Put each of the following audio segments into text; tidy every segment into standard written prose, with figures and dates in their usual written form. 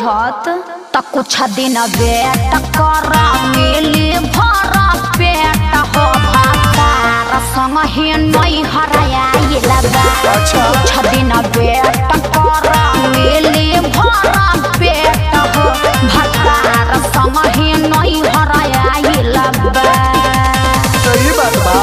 कहत त कुछ दिन वेट कर मिली भर पेट हो भातार संग ही नहीं हराइल बा। कुछ दिन वेट कर मिली भर पेट हो भातार संग ही नहीं हराइल बा। सही बात बा।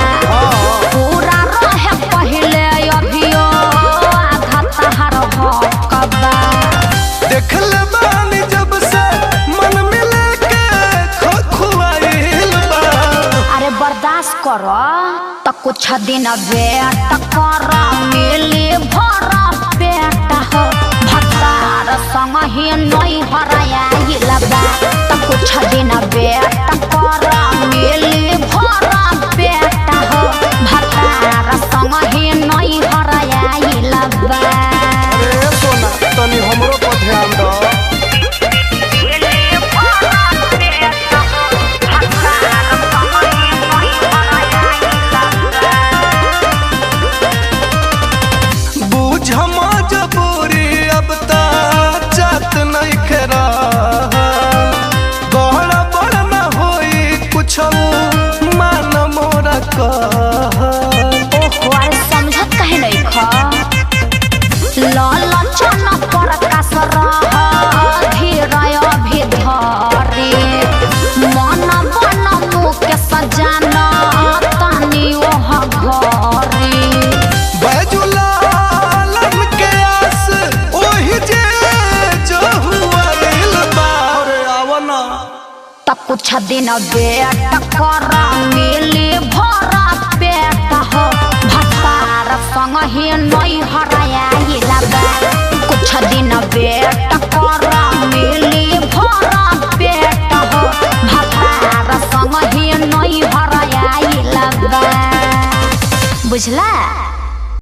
पूरा रहे पहले अभियो आधा तहार हकबा। देखल बानी जब से मन मिले के खुआइल बा। अरे बर्दाश्त कर त कुछ दिन वेट कर मिली भर पेट हो भातार संग ही नहीं हराइल बा। त कुछ दिन वेट कर मिली भर पेट हो भातार संग ही नहीं हराइल बा। अरे सोना तनी हमरो पर ध्यान दो। बुझ मजबूरी अब ता जात नहीं खरा बड़ा बड़ा न होई कुछ मान मोरा कह। ओहो अरे समझत कहे नहीं खा लालचन पर कसर धीरय भी धरे मन बन मुके सजाना तनी ओह घरे। बैजुलालन के आस ओही जे जो हुआ दिल बा। अरे आवना त कुछ दिन वेट कर मिली भर पेट हो भातार संग ही नहीं हराइल बा। कुछ दिन वेट कर मिली भर पेट हो भातार संग ही नहीं हराइल बा। बुझला।